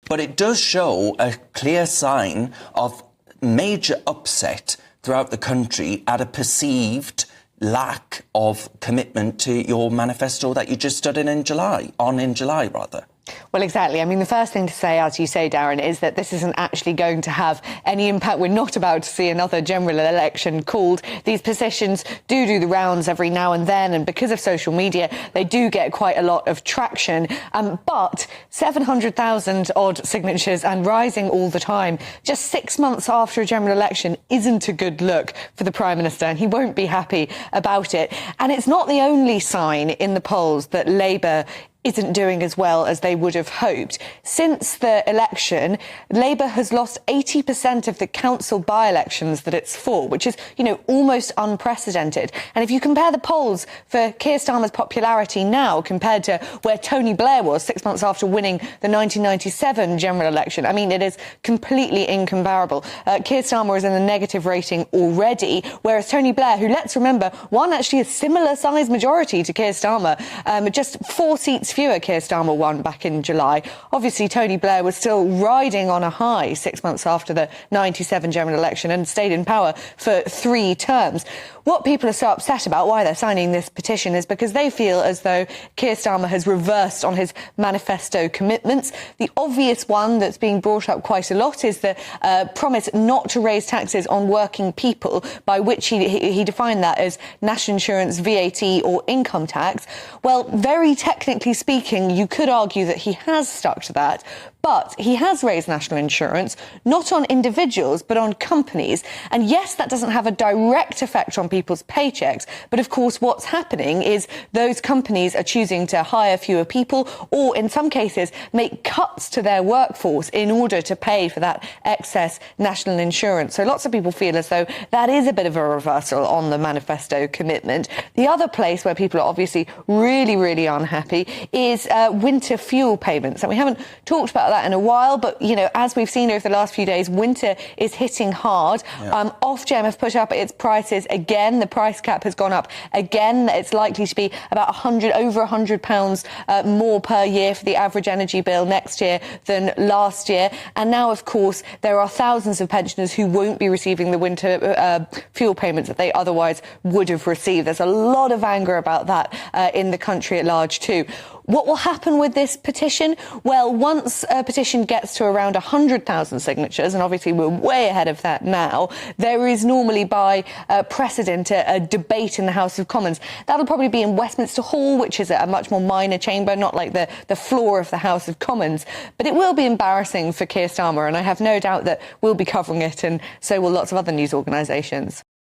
But it does show a clear sign of major upset throughout the country at a perceived lack of commitment to your manifesto that you just stood in July. Well, exactly. I mean, the first thing to say, as you say, Darren, is that this isn't actually going to have any impact. We're not about to see another general election called. These petitions do the rounds every now and then, and because of social media, they do get quite a lot of traction. But 700,000 odd signatures and rising all the time, just 6 months after a general election, isn't a good look for the Prime Minister, and he won't be happy about it. And it's not the only sign in the polls that Labour isn't doing as well as they would have hoped. Since the election, Labour has lost 80% of the council by-elections that it's for, which is, almost unprecedented. And if you compare the polls for Keir Starmer's popularity now compared to where Tony Blair was 6 months after winning the 1997 general election, I mean, it is completely incomparable. Keir Starmer is in the negative rating already, whereas Tony Blair, who, let's remember, won actually a similar-sized majority to Keir Starmer, just 4 seats fewer Keir Starmer won back in July. Obviously, Tony Blair was still riding on a high 6 months after the 97 general election and stayed in power for 3 terms. What people are so upset about, why they're signing this petition, is because they feel as though Keir Starmer has reversed on his manifesto commitments. The obvious one that's being brought up quite a lot is the promise not to raise taxes on working people, by which he defined that as national insurance, VAT or income tax. Well, very technically speaking, you could argue that he has stuck to that, but he has raised national insurance, not on individuals, but on companies. And yes, that doesn't have a direct effect on people's paychecks. But of course, what's happening is those companies are choosing to hire fewer people, or in some cases, make cuts to their workforce in order to pay for that excess national insurance. So lots of people feel as though that is a bit of a reversal on the manifesto commitment. The other place where people are obviously really unhappy is winter fuel payments. And we haven't talked about that in a while, but as we've seen over the last few days, winter is hitting hard. Yeah. Ofgem have put up its prices again. The price cap has gone up again. It's likely to be about over £100 more per year for the average energy bill next year than last year. And now, of course, there are thousands of pensioners who won't be receiving the winter fuel payments that they otherwise would have received. There's a lot of anger about that in the country at large too. What will happen with this petition? Well, once a petition gets to around 100,000 signatures, and obviously we're way ahead of that now, there is normally by precedent a debate in the House of Commons. That'll probably be in Westminster Hall, which is a much more minor chamber, not like the floor of the House of Commons. But it will be embarrassing for Keir Starmer, and I have no doubt that we'll be covering it, and so will lots of other news organisations.